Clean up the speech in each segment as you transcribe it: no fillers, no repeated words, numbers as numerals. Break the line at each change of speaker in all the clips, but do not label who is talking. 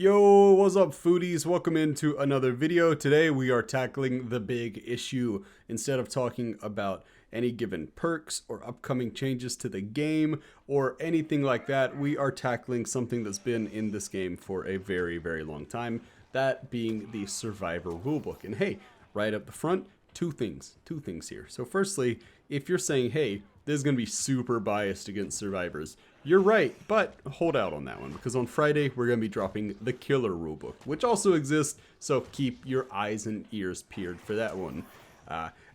Yo, what's up foodies? Welcome into another video. Today we are tackling the big issue. Instead of talking about any given perks or upcoming changes to the game or anything like that, we are tackling something that's been in this game for a very, very long time. That being the Survivor Rulebook. And hey, right up the front, two things here. So firstly, if you're saying, hey, this is going to be super biased against survivors, you're right, but hold out on that one, because on Friday we're going to be dropping the Killer Rulebook, which also exists, so keep your eyes and ears peeled for that one.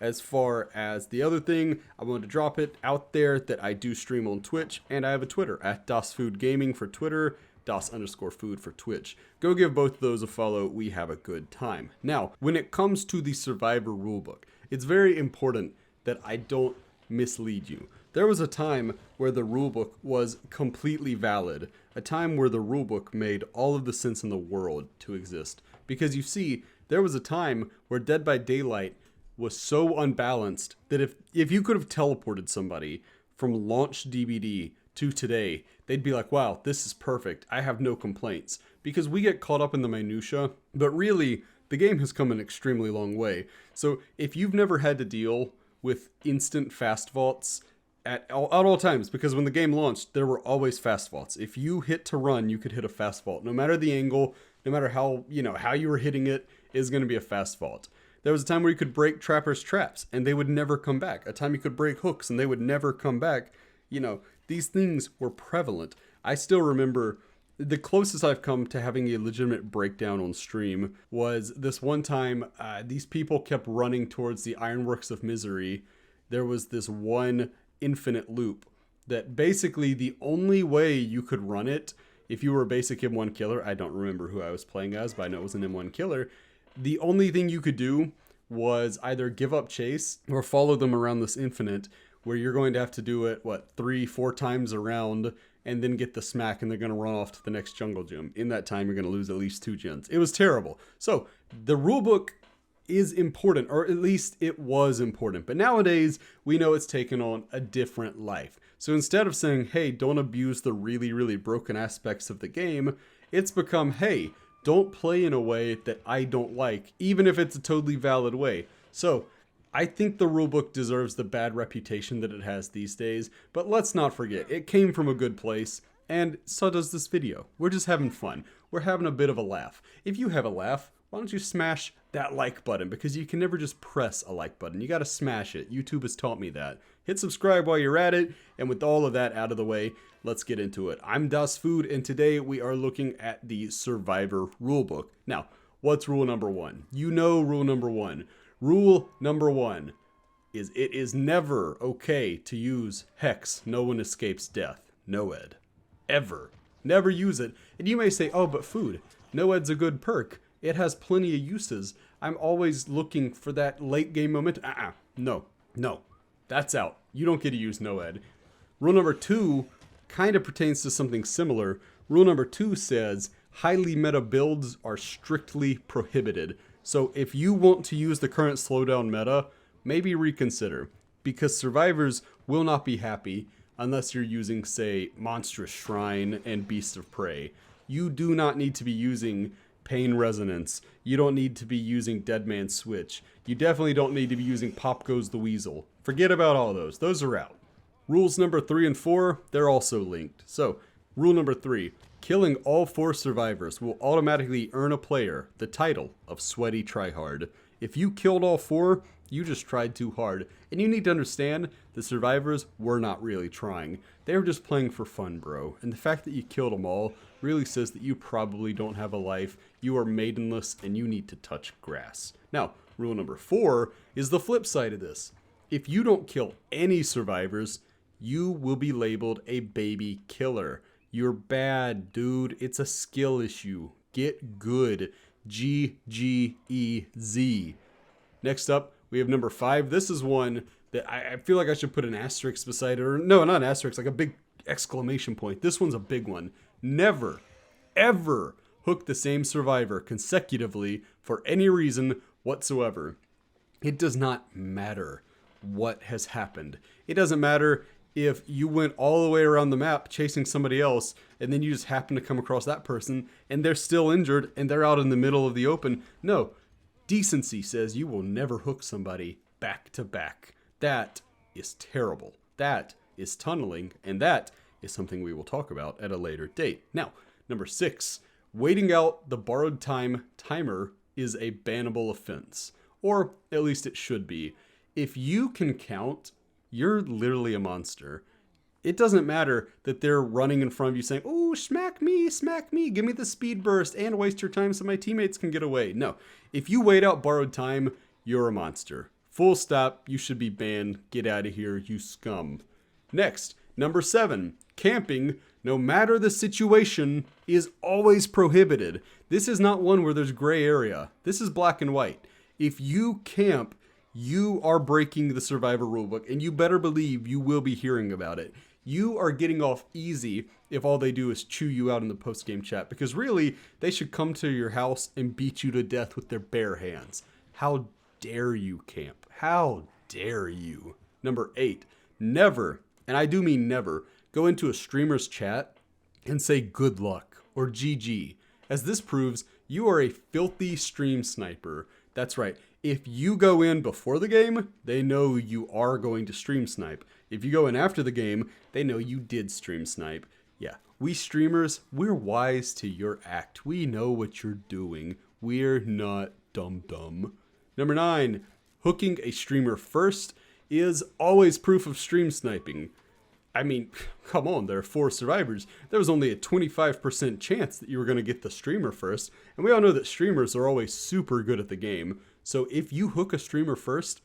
As far as the other thing, I wanted to drop it out there that I do stream on Twitch, and I have a Twitter, at DasFoodGaming for Twitter, Das_food for Twitch. Go give both of those a follow, we have a good time. Now, when it comes to the Survivor Rulebook, it's very important that I don't mislead you. There was a time where the rulebook was completely valid, a time where the rulebook made all of the sense in the world to exist. Because you see, there was a time where Dead by Daylight was so unbalanced that if you could have teleported somebody from launch DBD to today, they'd be like, wow, this is perfect. I have no complaints. Because we get caught up in the minutia, but really, the game has come an extremely long way. So if you've never had to deal with instant fast vaults at all times, because when the game launched, there were always fast vaults. If you hit to run, you could hit a fast vault. No matter the angle, no matter how you were hitting it, is going to be a fast vault. There was a time where you could break trappers' traps and they would never come back. A time you could break hooks and they would never come back. These things were prevalent. I still remember the closest I've come to having a legitimate breakdown on stream was this one time. These people kept running towards the Ironworks of Misery. There was this one infinite loop that basically the only way you could run it, if you were a basic M1 killer, I don't remember who I was playing as, but I know it was an M1 killer, the only thing you could do was either give up chase or follow them around this infinite, where you're going to have to do it, 3-4 times around, and then get the smack, and they're going to run off to the next jungle gym. In that time, you're going to lose at least 2 gens. It was terrible. So the rulebook is important, or at least it was important. But nowadays, we know it's taken on a different life. So instead of saying, hey, don't abuse the really, really broken aspects of the game, it's become, hey, don't play in a way that I don't like, even if it's a totally valid way. So I think the rulebook deserves the bad reputation that it has these days, but let's not forget, it came from a good place, and so does this video. We're just having fun. We're having a bit of a laugh. If you have a laugh, why don't you smash that like button? Because you can never just press a like button. You got to smash it. YouTube has taught me that. Hit subscribe while you're at it. And with all of that out of the way, let's get into it. I'm DasFood, and today we are looking at the Survivor Rulebook. Now, what's rule number 1? You know rule number 1. Rule number 1 is it is never okay to use Hex. No one escapes death. No ed. Ever. Never use it. And you may say, oh, but food. No ed's a good perk. It has plenty of uses. I'm always looking for that late game moment. No. That's out. You don't get to use no ed. Rule number 2 kind of pertains to something similar. Rule number 2 says highly meta builds are strictly prohibited. So if you want to use the current slowdown meta, maybe reconsider. Because survivors will not be happy unless you're using, say, Monstrous Shrine and Beast of Prey. You do not need to be using Pain Resonance. You don't need to be using Dead Man Switch. You definitely don't need to be using Pop Goes the Weasel. Forget about all those. Those are out. Rules number 3 and 4, they're also linked. So, rule number 3, killing all 4 survivors will automatically earn a player the title of Sweaty Tryhard. If you killed all 4, you just tried too hard. And you need to understand, the survivors were not really trying. They were just playing for fun, bro. And the fact that you killed them all really says that you probably don't have a life, you are maidenless, and you need to touch grass. Now, rule number 4 is the flip side of this. If you don't kill any survivors, you will be labeled a baby killer. You're bad, dude. It's a skill issue. Get good. GGEZ. Next up, we have number 5. This is one that I feel like I should put an asterisk beside it. Or no, not an asterisk, like a big exclamation point. This one's a big one. Never, ever hook the same survivor consecutively for any reason whatsoever. It does not matter what has happened. It doesn't matter if you went all the way around the map chasing somebody else and then you just happen to come across that person and they're still injured and they're out in the middle of the open. No, decency says you will never hook somebody back to back. That is terrible. That is tunneling, and that is something we will talk about at a later date. Now, number 6, waiting out the borrowed time timer is a bannable offense, or at least it should be. If you can count, you're literally a monster. It doesn't matter that they're running in front of you saying, "Oh, smack me, give me the speed burst and waste your time so my teammates can get away." No, if you wait out borrowed time, you're a monster. Full stop, you should be banned. Get out of here, you scum. Next, number 7, camping, no matter the situation, is always prohibited. This is not one where there's gray area. This is black and white. If you camp, you are breaking the Survivor Rulebook, and you better believe you will be hearing about it. You are getting off easy if all they do is chew you out in the post-game chat, because really, they should come to your house and beat you to death with their bare hands. How dare you camp? How dare you? Number 8, never, and I do mean never, go into a streamer's chat and say good luck or GG, as this proves you are a filthy stream sniper. That's right. If you go in before the game, they know you are going to stream snipe. If you go in after the game, they know you did stream snipe. Yeah, we streamers, we're wise to your act. We know what you're doing. We're not dumb. Number 9, hooking a streamer first is always proof of stream sniping. I mean, come on, there are 4 survivors. There was only a 25% chance that you were going to get the streamer first, and we all know that streamers are always super good at the game. So if you hook a streamer first,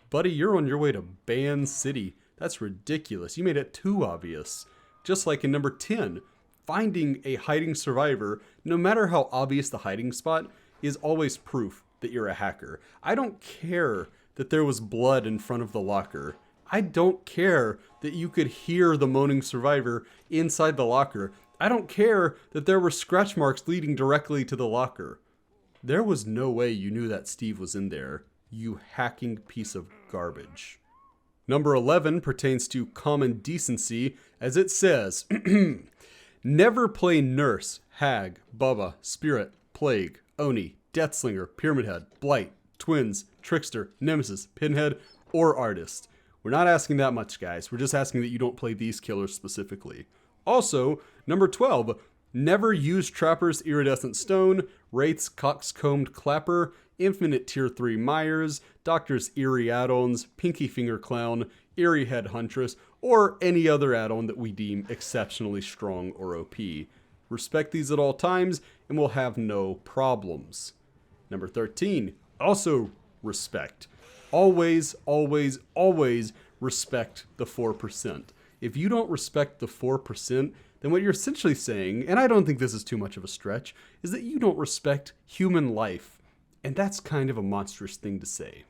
buddy, you're on your way to ban city. That's ridiculous. You made it too obvious. Just like in number 10, finding a hiding survivor, no matter how obvious the hiding spot, is always proof that you're a hacker. I don't care that there was blood in front of the locker. I don't care that you could hear the moaning survivor inside the locker. I don't care that there were scratch marks leading directly to the locker. There was no way you knew that Steve was in there, you hacking piece of garbage. Number 11 pertains to common decency, as it says, never play Nurse, Hag, Bubba, Spirit, Plague, Oni, Deathslinger, Pyramid Head, Blight, Twins, Trickster, Nemesis, Pinhead, or Artist. We're not asking that much, guys. We're just asking that you don't play these killers specifically. Also, number 12, never use Trapper's Iridescent Stone, Wraith's Coxcombed Clapper, Infinite Tier 3 Myers, Doctor's Eerie Add-ons, Pinky Finger Clown, Eerie Head Huntress, or any other add-on that we deem exceptionally strong or OP. Respect these at all times, and we'll have no problems. Number 13, also respect. Always, always, always respect the 4%. If you don't respect the 4%, then what you're essentially saying, and I don't think this is too much of a stretch, is that you don't respect human life. And that's kind of a monstrous thing to say.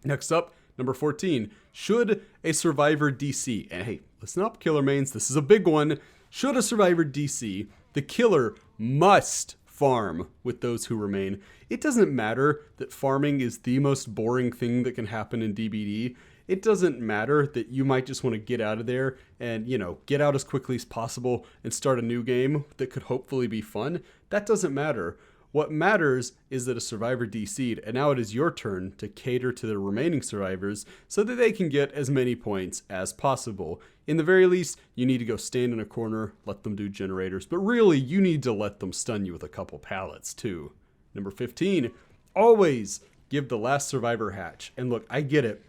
Next up, number 14, should a survivor DC, and hey, listen up, killer mains, this is a big one. Should a survivor DC, the killer must farm with those who remain. It doesn't matter that farming is the most boring thing that can happen in DBD. It doesn't matter that you might just want to get out of there and, get out as quickly as possible and start a new game that could hopefully be fun. That doesn't matter. What matters is that a survivor DC'd, and now it is your turn to cater to the remaining survivors so that they can get as many points as possible. In the very least, you need to go stand in a corner, let them do generators, but really, you need to let them stun you with a couple pallets too. Number 15, always give the last survivor hatch. And look, I get it.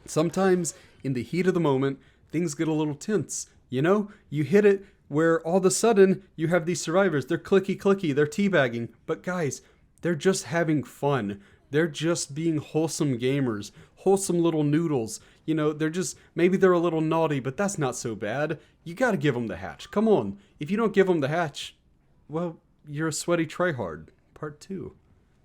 Sometimes, in the heat of the moment, things get a little tense. You hit it where all of a sudden you have these survivors. They're clicky, they're teabagging. But guys, they're just having fun. They're just being wholesome gamers, wholesome little noodles. Maybe they're a little naughty, but that's not so bad. You got to give them the hatch. Come on. If you don't give them the hatch, well, you're a sweaty tryhard. Part 2.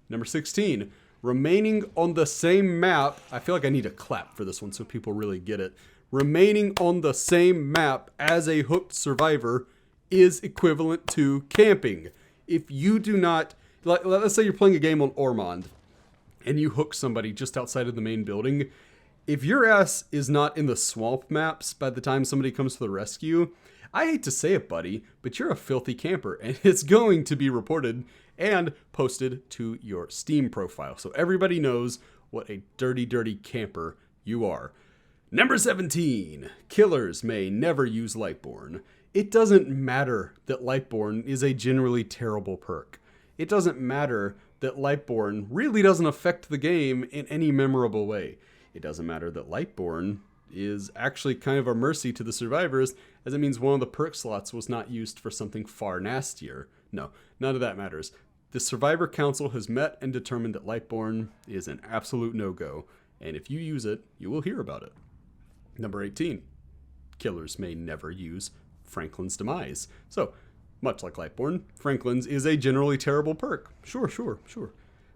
Number 16, remaining on the same map. I feel like I need a clap for this one so people really get it. Remaining on the same map as a hooked survivor is equivalent to camping. If you do not, let's say you're playing a game on Ormond and you hook somebody just outside of the main building, If your ass is not in the swamp maps by the time somebody comes to the rescue, I hate to say it, buddy, but you're a filthy camper, and it's going to be reported and posted to your Steam profile. So everybody knows what a dirty, dirty camper you are. Number 17, killers may never use Lightborn. It doesn't matter that Lightborn is a generally terrible perk. It doesn't matter that Lightborn really doesn't affect the game in any memorable way. It doesn't matter that Lightborn is actually kind of a mercy to the survivors, as it means one of the perk slots was not used for something far nastier. No, none of that matters. The Survivor Council has met and determined that Lightborn is an absolute no-go, and if you use it, you will hear about it. Number 18, killers may never use Franklin's Demise. So, much like Lightborn, Franklin's is a generally terrible perk. Sure.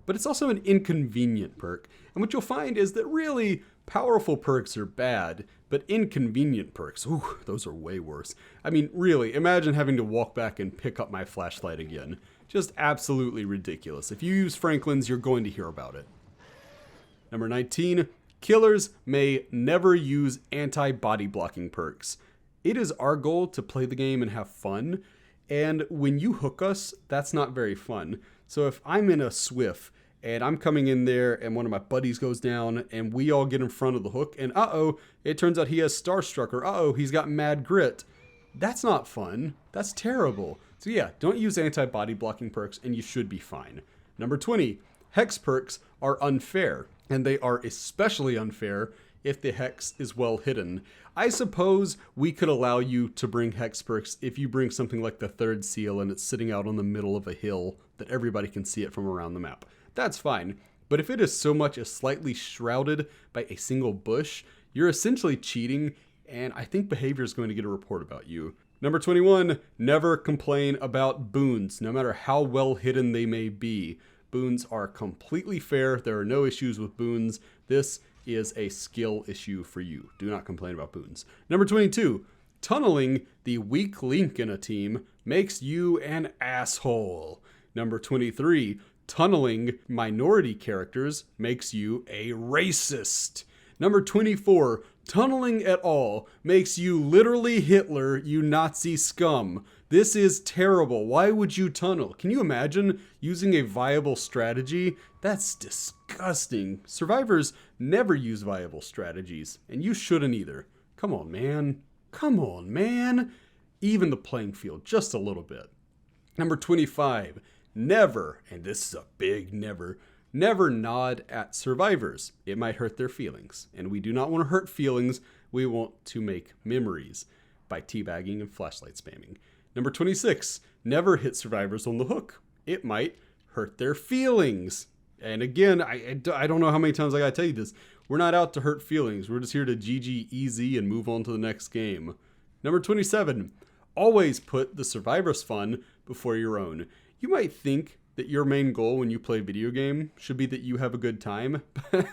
But it's also an inconvenient perk. And what you'll find is that really powerful perks are bad, but inconvenient perks, ooh, those are way worse. I mean, really, imagine having to walk back and pick up my flashlight again. Just absolutely ridiculous. If you use Franklin's, you're going to hear about it. Number 19, killers may never use anti-body blocking perks. It is our goal to play the game and have fun, and when you hook us, that's not very fun. So if I'm in a Swift and I'm coming in there and one of my buddies goes down and we all get in front of the hook and it turns out he has Starstruck, or he's got Mad Grit. That's not fun. That's terrible. So yeah, don't use anti-body blocking perks and you should be fine. Number 20, hex perks are unfair, and they are especially unfair if the hex is well hidden. I suppose we could allow you to bring hex perks if you bring something like the third seal and it's sitting out on the middle of a hill that everybody can see it from around the map. That's fine. But if it is so much as slightly shrouded by a single bush, you're essentially cheating, and I think behavior is going to get a report about you. Number 21, never complain about boons, no matter how well hidden they may be. Boons are completely fair. There are no issues with boons. This is a skill issue for you. Do not complain about boons. Number 22, tunneling the weak link in a team makes you an asshole. Number 23, tunneling minority characters makes you a racist. Number 24, tunneling at all makes you literally Hitler, you Nazi scum. This is terrible. Why would you tunnel? Can you imagine using a viable strategy? That's disgusting. Survivors never use viable strategies, and you shouldn't either. Come on, man. Come on, man. Even the playing field just a little bit. Number 25, never, and this is a big never, never nod at survivors. It might hurt their feelings, and we do not want to hurt feelings. We want to make memories by teabagging and flashlight spamming. Number 26, never hit survivors on the hook. It might hurt their feelings. And again, I don't know how many times I gotta tell you this. We're not out to hurt feelings. We're just here to GG easy and move on to the next game. Number 27, always put the survivor's fun before your own. You might think that your main goal when you play a video game should be that you have a good time. But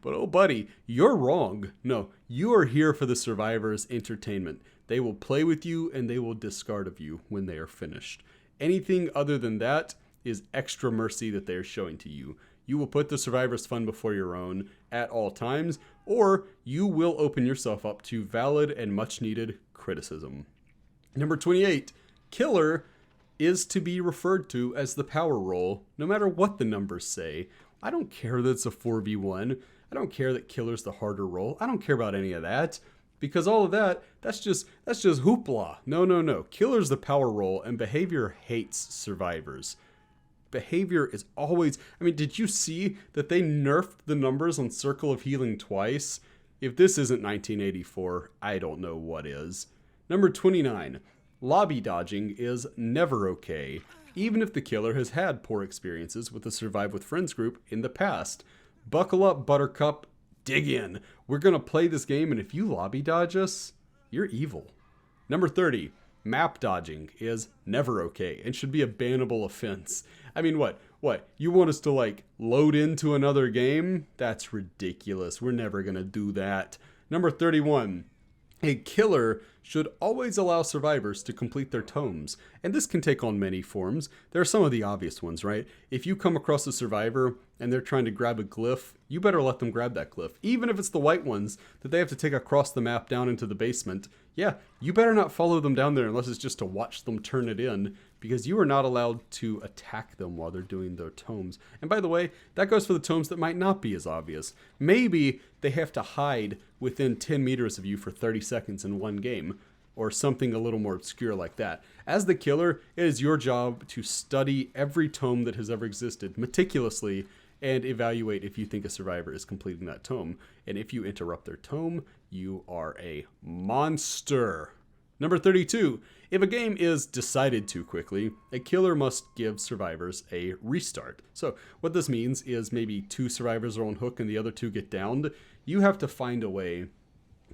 oh buddy, you're wrong. No, you are here for the survivor's entertainment. They will play with you and they will discard of you when they are finished. Anything other than that is extra mercy that they are showing to you. You will put the survivor's fun before your own at all times, or you will open yourself up to valid and much needed criticism. Number 28, killer is to be referred to as the power role, no matter what the numbers say. I don't care that it's a 4v1. I don't care that killer's the harder role. I don't care about any of that. Because all of that, that's just hoopla. No. Killer's the power role, and behavior hates survivors. Behavior is always... I mean, did you see that they nerfed the numbers on Circle of Healing twice? If this isn't 1984, I don't know what is. Number 29. Lobby dodging is never okay, even if the killer has had poor experiences with the Survive with Friends group in the past. Buckle up, Buttercup. Dig in. We're going to play this game, and if you lobby dodge us, you're evil. Number 30, map dodging is never okay and should be a bannable offense. I mean, what? You want us to, load into another game? That's ridiculous. We're never going to do that. Number 31, a killer should always allow survivors to complete their tomes. And this can take on many forms. There are some of the obvious ones, right? If you come across a survivor and they're trying to grab a glyph, you better let them grab that glyph. Even if it's the white ones that they have to take across the map down into the basement, yeah, you better not follow them down there unless it's just to watch them turn it in, because you are not allowed to attack them while they're doing their tomes. And by the way, that goes for the tomes that might not be as obvious. Maybe they have to hide within 10 meters of you for 30 seconds in one game, or something a little more obscure like that. As the killer, it is your job to study every tome that has ever existed meticulously and evaluate if you think a survivor is completing that tome. And if you interrupt their tome, you are a monster. Number 32. If a game is decided too quickly, a killer must give survivors a restart. So what this means is maybe 2 survivors are on hook and the other 2 get downed. You have to find a way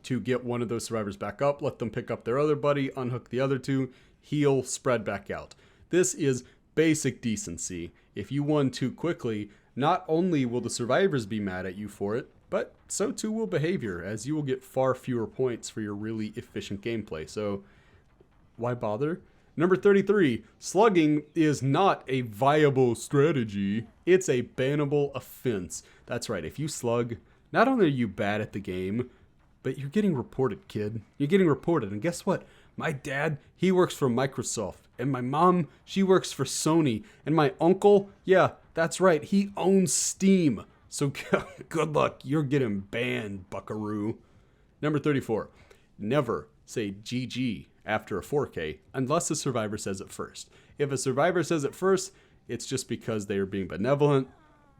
to get one of those survivors back up, let them pick up their other buddy, unhook the other 2, heal, spread back out. This is basic decency. If you won too quickly, not only will the survivors be mad at you for it, but so too will behavior, as you will get far fewer points for your really efficient gameplay. So why bother? Number 33, slugging is not a viable strategy. It's a bannable offense. That's right, if you slug, not only are you bad at the game, but you're getting reported, kid. You're getting reported. And guess what? My dad, he works for Microsoft. And my mom, she works for Sony. And my uncle, yeah, that's right, he owns Steam. So good luck. You're getting banned, buckaroo. Number 34. Never say GG after a 4K unless a survivor says it first. If a survivor says it first, it's just because they are being benevolent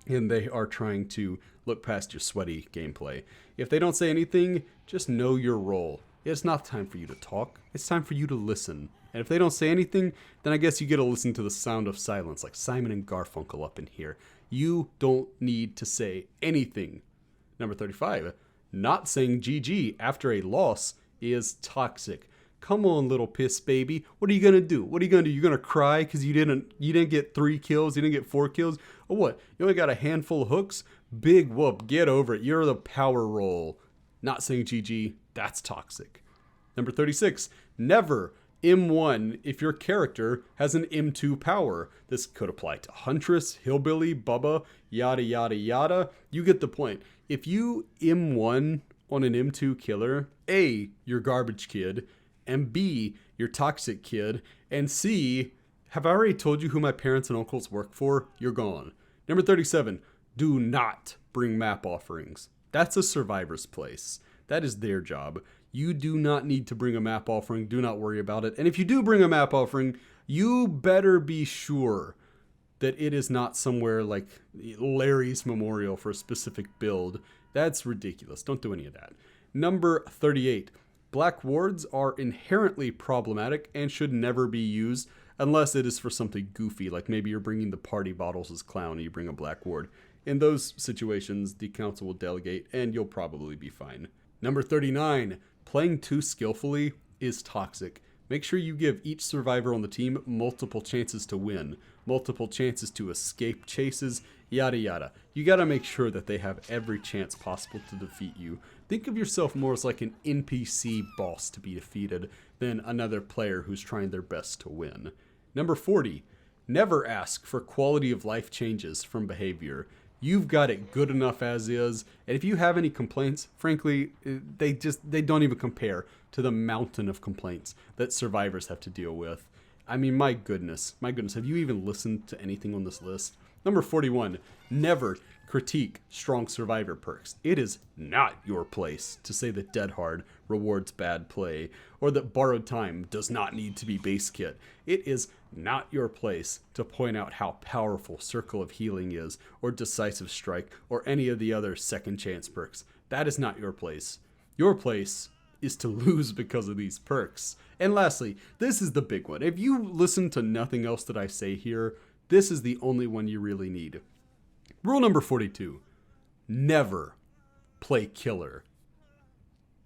and they are trying to look past your sweaty gameplay. If they don't say anything, just know your role. It's not time for you to talk. It's time for you to listen. And if they don't say anything, then I guess you get to listen to the sound of silence, like Simon and Garfunkel up in here. You don't need to say anything. Number 35, not saying GG after a loss is toxic. Come on, little piss baby. What are you gonna do? What are you gonna do? You're gonna cry because you didn't get 3 kills, you didn't get 4 kills? Or what? You only got a handful of hooks? Big whoop, get over it. You're the power roll. Not saying GG, that's toxic. Number 36, never M1 if your character has an M2 power. This could apply to Huntress, Hillbilly, Bubba, yada yada yada. You get the point. If you M1 on an M2 killer, A, you're garbage kid, and B, you're toxic kid, and C, have I already told you who my parents and uncles work for? You're gone. Number 37, do not bring map offerings. That's a survivor's place. That is their job. You do not need to bring a map offering. Do not worry about it. And if you do bring a map offering, you better be sure that it is not somewhere like Larry's Memorial for a specific build. That's ridiculous. Don't do any of that. Number 38. Black wards are inherently problematic and should never be used unless it is for something goofy, like maybe you're bringing the party bottles as clown and you bring a black ward. In those situations, the council will delegate and you'll probably be fine. Number 39. Playing too skillfully is toxic. Make sure you give each survivor on the team multiple chances to win, multiple chances to escape chases, yada yada. You gotta make sure that they have every chance possible to defeat you. Think of yourself more as like an NPC boss to be defeated than another player who's trying their best to win. Number 40. Never ask for quality of life changes from behavior. You've got it good enough as is, and if you have any complaints, frankly, they don't even compare to the mountain of complaints that survivors have to deal with. I mean, my goodness, have you even listened to anything on this list? Number 41, never critique strong survivor perks. It is not your place to say that Dead Hard rewards bad play, or that Borrowed Time does not need to be base kit. It is not your place to point out how powerful Circle of Healing is, or Decisive Strike, or any of the other second chance perks. That is not your place. Your place is to lose because of these perks. And lastly, this is the big one. If you listen to nothing else that I say here, this is the only one you really need. Rule number 42, never play killer.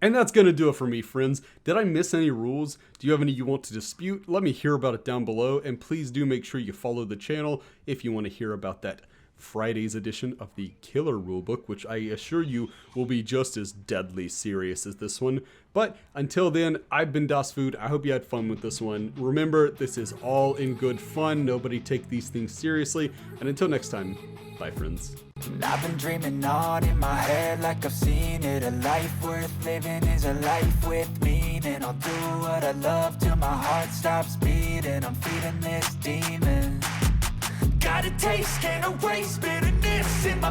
And that's going to do it for me, friends. Did I miss any rules? Do you have any you want to dispute? Let me hear about it down below, and please do make sure you follow the channel if you want to hear about that Friday's edition of the Killer Rulebook, which I assure you will be just as deadly serious as this one. But until then, I've been Das Food. I hope you had fun with this one. Remember, this is all in good fun. Nobody take these things seriously. And until next time, bye friends.
I've been dreaming on in my head like I've seen it. A life worth living is a life with meaning. I'll do what I love till my heart stops beating. I'm feeding this demon. Got a taste, can't erase bitterness in my